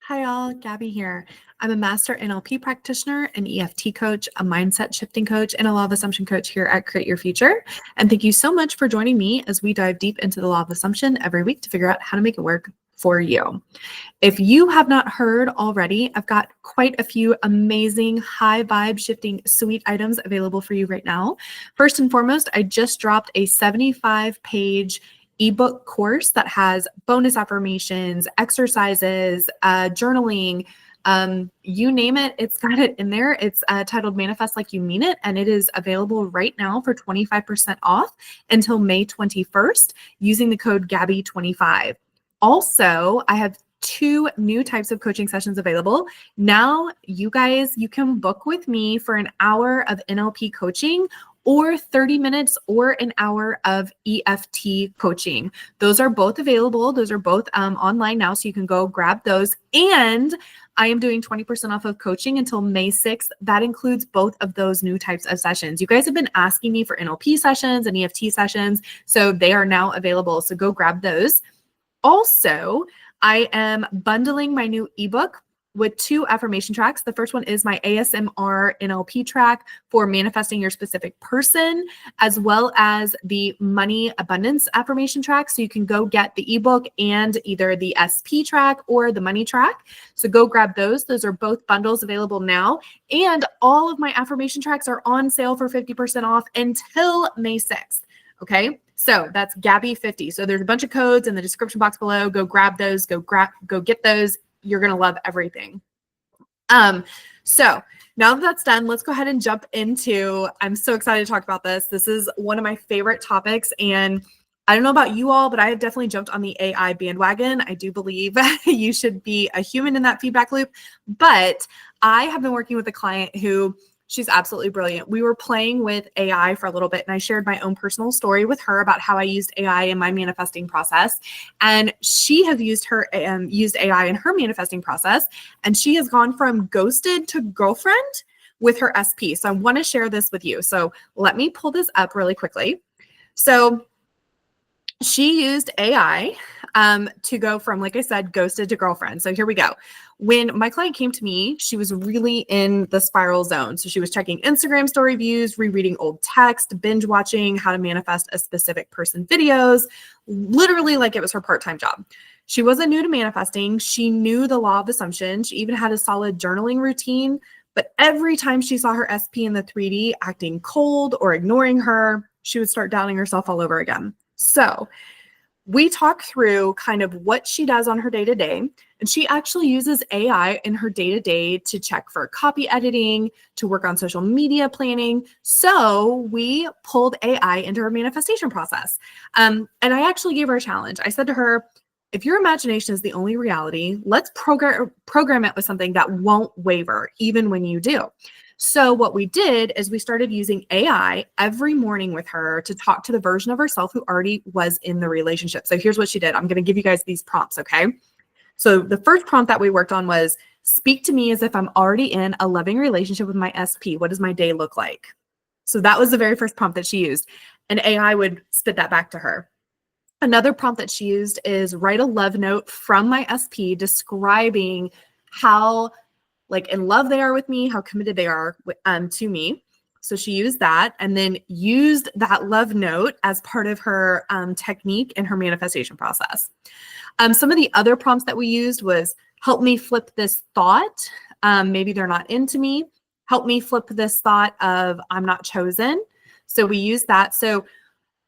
Hi all, Gabi here. I'm a master NLP practitioner, an EFT coach, a mindset shifting coach, and a law of assumption coach here at Create Your Future. And thank you so much for joining me as we dive deep into the law of assumption every week to figure out how to make it work for you. If you have not heard already, I've got quite a few amazing high vibe shifting sweet items available for you right now. First and foremost, I just dropped a 75-page ebook course that has bonus affirmations, exercises, journaling, you name it, it's got it in there. It's titled Manifest Like You Mean It, and it is available right now for 25% off until May 21st using the code GABI25. Also, I have 2 new types of coaching sessions available. Now, you guys, you can book with me for an hour of NLP coaching or 30 minutes or an hour of EFT coaching. Those are both available. Those are both online now, so you can go grab those. And I am doing 20% off of coaching until May 6th. That includes both of those new types of sessions. You guys have been asking me for NLP sessions and EFT sessions, so they are now available. So go grab those. Also, I am bundling my new ebook with 2 affirmation tracks. The first one is my ASMR NLP track for manifesting your specific person, as well as the money abundance affirmation track. So you can go get the ebook and either the SP track or the money track. So go grab those. Those are both bundles available now. And all of my affirmation tracks are on sale for 50% off until May 6th. Okay. So that's Gabi50. So there's a bunch of codes in the description box below. Go grab those, go get those. You're going to love everything. So now that that's done, let's go ahead and jump into, I'm so excited to talk about this. This is one of my favorite topics. And I don't know about you all, but I have definitely jumped on the AI bandwagon. I do believe you should be a human in that feedback loop. But I have been working with a client who she's absolutely brilliant. We were playing with AI for a little bit, and I shared my own personal story with her about how I used AI in my manifesting process. And she has used AI in her manifesting process, and she has gone from ghosted to girlfriend with her SP. So I want to share this with you. So let me pull this up really quickly. So she used AI to go from, like I said, ghosted to girlfriend. So here we go. When my client came to me, she was really in the spiral zone. So she was checking Instagram story views, rereading old text, binge watching how to manifest a specific person videos, literally like it was her part-time job. She wasn't new to manifesting. She knew the law of assumption. She even had a solid journaling routine. But every time she saw her SP in the 3D acting cold or ignoring her, she would start doubting herself all over again. So we talk through kind of what she does on her day-to-day, and she actually uses AI in her day-to-day to check for copy editing, to work on social media planning. So we pulled AI into her manifestation process. And I actually gave her a challenge. I said to her, if your imagination is the only reality, let's program it with something that won't waver, even when you do. So what we did is we started using AI every morning with her to talk to the version of herself who already was in the relationship. So here's what she did. I'm going to give you guys these prompts, okay? So the first prompt that we worked on was, speak to me as if I'm already in a loving relationship with my SP. What does my day look like? So that was the very first prompt that she used. And AI would spit that back to her. Another prompt that she used is write a love note from my SP describing how in love they are with me, how committed they are to me. So she used that and then used that love note as part of her technique in her manifestation process. Some of the other prompts that we used was, help me flip this thought. Maybe they're not into me. Help me flip this thought of I'm not chosen. So we used that. So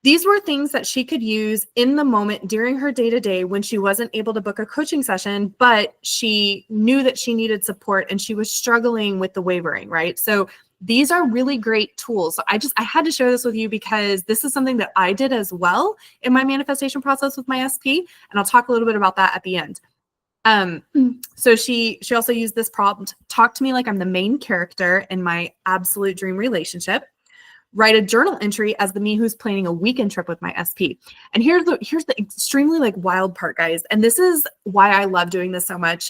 these were things that she could use in the moment during her day-to-day when she wasn't able to book a coaching session, but she knew that she needed support and she was struggling with the wavering, right? So these are really great tools. So I had to share this with you because this is something that I did as well in my manifestation process with my SP, and I'll talk a little bit about that at the end. So she also used this prompt, talk to me like I'm the main character in my absolute dream relationship. Write a journal entry as the me who's planning a weekend trip with my SP. And here's the extremely wild part, guys. And this is why I love doing this so much.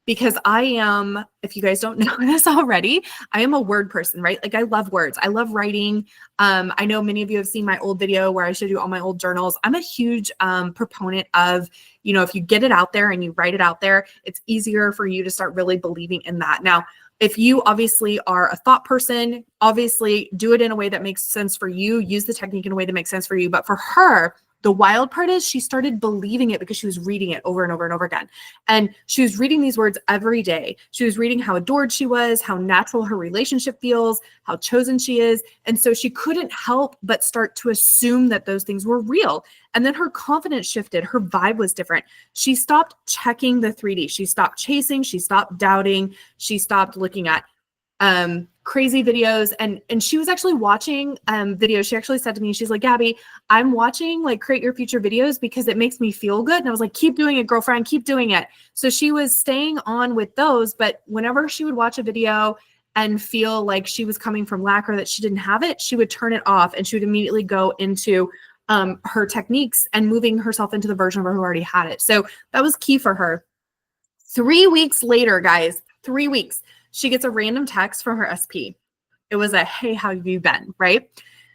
because I am, if you guys don't know this already, I am a word person, right? Like I love words. I love writing. I know many of you have seen my old video where I showed you all my old journals. I'm a huge proponent of, you know, if you get it out there and you write it out there, it's easier for you to start really believing in that. Now, if you obviously are a thought person, obviously do it in a way that makes sense for you. Use the technique in a way that makes sense for you. But for her, the wild part is she started believing it because she was reading it over and over and over again. And she was reading these words every day. She was reading how adored she was, how natural her relationship feels, how chosen she is. And so she couldn't help but start to assume that those things were real. And then her confidence shifted. Her vibe was different. She stopped checking the 3D. She stopped chasing. She stopped doubting. She stopped looking at crazy videos. And she was actually watching videos. She actually said to me, she's like, Gabi, I'm watching like Create Your Future videos because it makes me feel good. And I was like, keep doing it, girlfriend, keep doing it. So she was staying on with those, but whenever she would watch a video and feel like she was coming from lack or that she didn't have it, she would turn it off and she would immediately go into her techniques and moving herself into the version of her who already had it. So that was key for her. 3 weeks later, guys, 3 weeks, she gets a random text from her SP. It was a, hey, how have you been, right?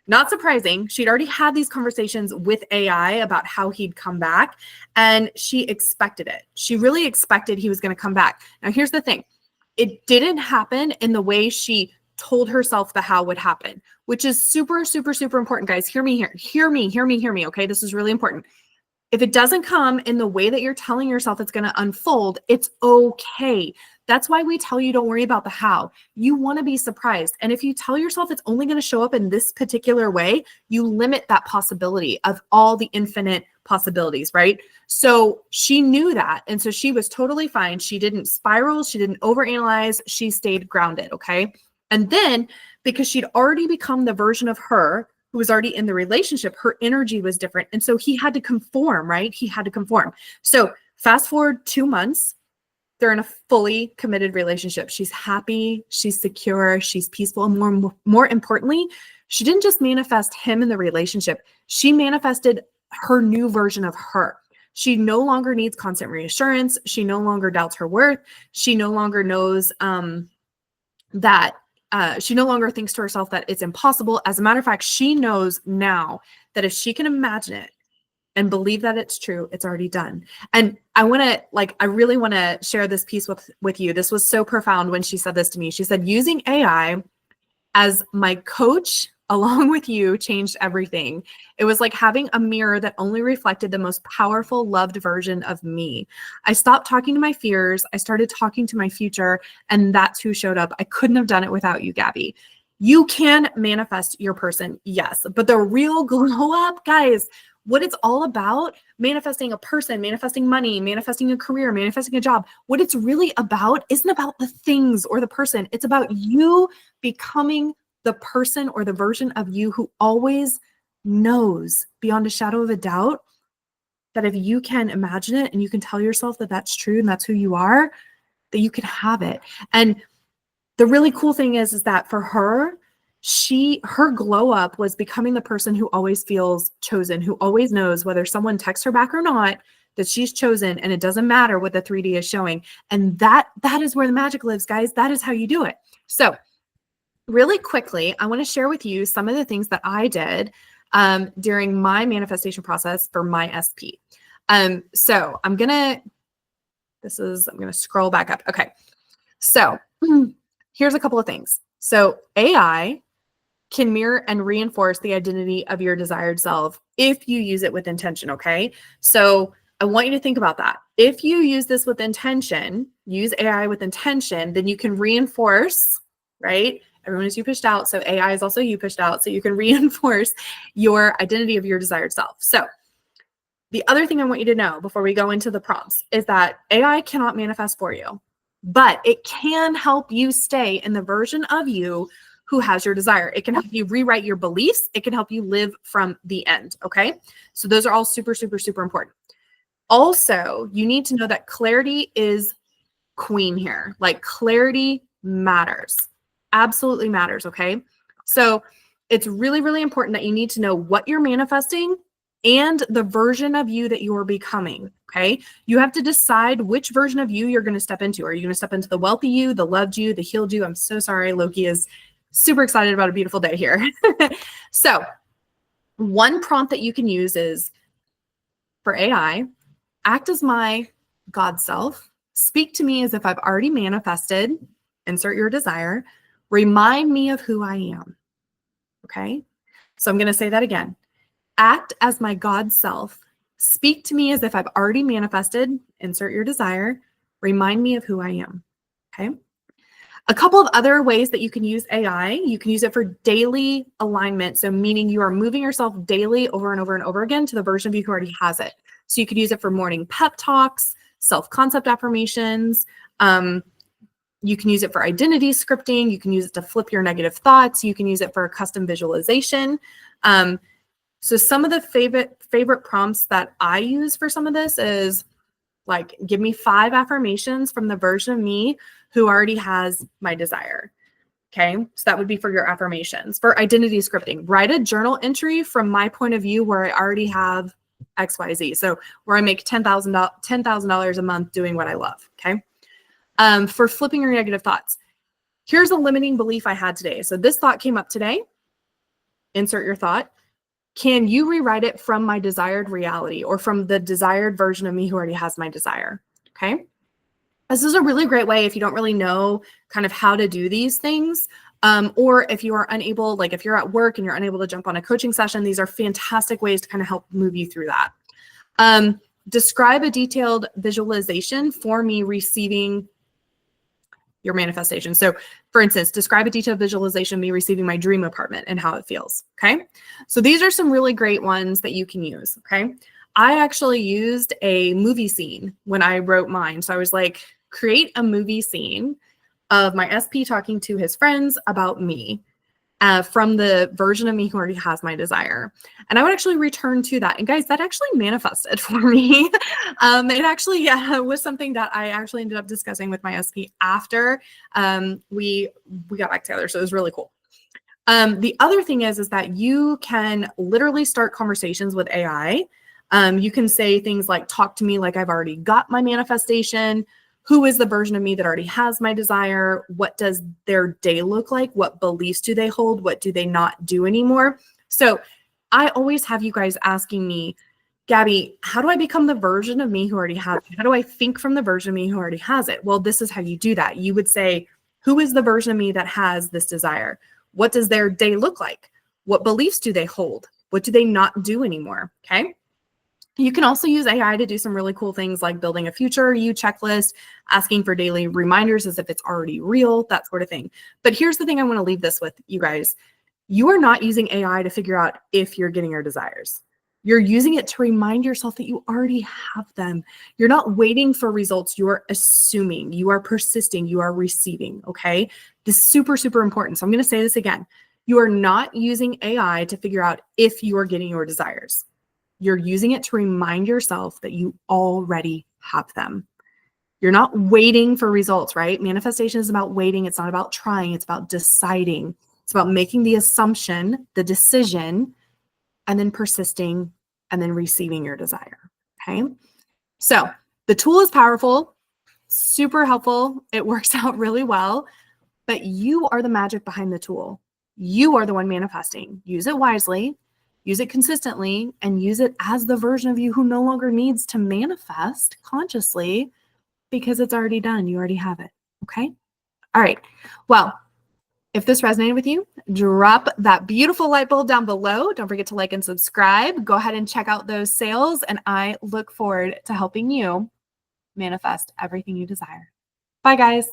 Not surprising. She'd already had these conversations with AI about how he'd come back, and she expected it. She really expected he was going to come back. Now, here's the thing. It didn't happen in the way she told herself the how would happen, which is super, super, super important, guys. Hear me here. Hear me. Okay, this is really important. If it doesn't come in the way that you're telling yourself it's going to unfold, it's okay. That's why we tell you don't worry about the how. You want to be surprised. And if you tell yourself it's only going to show up in this particular way, you limit that possibility of all the infinite possibilities, right? So she knew that. And so she was totally fine. She didn't spiral. She didn't overanalyze. She stayed grounded, okay? And then because she'd already become the version of her who was already in the relationship, her energy was different. And so he had to conform, right? He had to conform. So fast forward 2 months, they're in a fully committed relationship. She's happy, she's secure, she's peaceful. And more importantly, she didn't just manifest him in the relationship. She manifested her new version of her. She no longer needs constant reassurance. She no longer doubts her worth. She no longer knows that she no longer thinks to herself that it's impossible. As a matter of fact, she knows now that if she can imagine it and believe that it's true, it's already done. And I really want to share this piece with you. This was so profound when she said this to me. She said, using AI as my coach along with you changed everything. It was like having a mirror that only reflected the most powerful, loved version of me. I stopped talking to my fears. I started talking to my future, and that's who showed up. I couldn't have done it without you, Gabi. You can manifest your person, yes, but the real glow up, guys, what it's all about, manifesting a person, manifesting money, manifesting a career, manifesting a job, what it's really about isn't about the things or the person. It's about you becoming the person or the version of you who always knows beyond a shadow of a doubt that if you can imagine it and you can tell yourself that that's true and that's who you are, that you can have it. And the really cool thing is that for her, her glow up was becoming the person who always feels chosen, who always knows whether someone texts her back or not, that she's chosen, and it doesn't matter what the 3D is showing. And that is where the magic lives, guys. That is how you do it. So really quickly, I want to share with you some of the things that I did during my manifestation process for my SP. So I'm going to scroll back up. Okay. So here's a couple of things. So AI can mirror and reinforce the identity of your desired self if you use it with intention, okay? So I want you to think about that. If you use this with intention, use AI with intention, then you can reinforce, right? Everyone is you pushed out, so AI is also you pushed out, so you can reinforce your identity of your desired self. So the other thing I want you to know before we go into the prompts is that AI cannot manifest for you, but it can help you stay in the version of you who has your desire. It can help you rewrite your beliefs. It can help you live from the end, okay? So those are all super, super, super important. Also, you need to know that clarity is queen here. Like clarity matters, absolutely matters, okay? So it's really, really important that you need to know what you're manifesting and the version of you that you are becoming. Okay. You have to decide which version of you you're going to step into. Are you going to step into the wealthy you, the loved you, the healed you? I'm so sorry. Loki is super excited about a beautiful day here. So one prompt that you can use is for AI, act as my God self. Speak to me as if I've already manifested. Insert your desire. Remind me of who I am. Okay. So I'm going to say that again. Act as my God self. Speak to me as if I've already manifested. Insert your desire. Remind me of who I am. Okay. A couple of other ways that you can use AI. You can use it for daily alignment. So meaning you are moving yourself daily over and over and over again to the version of you who already has it. So you could use it for morning pep talks, self-concept affirmations. You can use it for identity scripting. You can use it to flip your negative thoughts. You can use it for a custom visualization. So some of the favorite prompts that I use for some of this is like, give me 5 affirmations from the version of me who already has my desire. Okay. So that would be for your affirmations. For identity scripting, write a journal entry from my point of view where I already have XYZ. So where I make $10,000 a month doing what I love. Okay. For flipping your negative thoughts, here's a limiting belief I had today. So this thought came up today. Insert your thought. Can you rewrite it from my desired reality or from the desired version of me who already has my desire? Okay. This is a really great way if you don't really know kind of how to do these things. Or if you are unable, like if you're at work and you're unable to jump on a coaching session, these are fantastic ways to kind of help move you through that. Describe a detailed visualization for me receiving your manifestation. So for instance, describe a detailed visualization of me receiving my dream apartment and how it feels. Okay. So these are some really great ones that you can use. Okay. I actually used a movie scene when I wrote mine. So I was like, create a movie scene of my SP talking to his friends about me. From the version of me who already has my desire. And I would actually return to that. And guys, that actually manifested for me. It actually was something that I actually ended up discussing with my SP after we got back together. So it was really cool. The other thing is that you can literally start conversations with AI. You can say things like, talk to me like I've already got my manifestation. Who is the version of me that already has my desire? What does their day look like? What beliefs do they hold? What do they not do anymore? So I always have you guys asking me, Gabi, how do I become the version of me who already has it? How do I think from the version of me who already has it? Well, this is how you do that. You would say, who is the version of me that has this desire? What does their day look like? What beliefs do they hold? What do they not do anymore? Okay. You can also use AI to do some really cool things like building a future you checklist, asking for daily reminders as if it's already real, that sort of thing. But here's the thing I want to leave this with, you guys. You are not using AI to figure out if you're getting your desires. You're using it to remind yourself that you already have them. You're not waiting for results. You're assuming. You are persisting. You are receiving, okay? This is super, super important. So I'm going to say this again. You are not using AI to figure out if you are getting your desires. You're using it to remind yourself that you already have them. You're not waiting for results, right? Manifestation is about waiting. It's not about trying. It's about deciding. It's about making the assumption, the decision, and then persisting and then receiving your desire. Okay. So the tool is powerful, super helpful. It works out really well, but you are the magic behind the tool. You are the one manifesting. Use it wisely. Use it consistently and use it as the version of you who no longer needs to manifest consciously because it's already done. You already have it. Okay. All right. Well, if this resonated with you, drop that beautiful light bulb down below. Don't forget to like and subscribe. Go ahead and check out those sales. And I look forward to helping you manifest everything you desire. Bye, guys.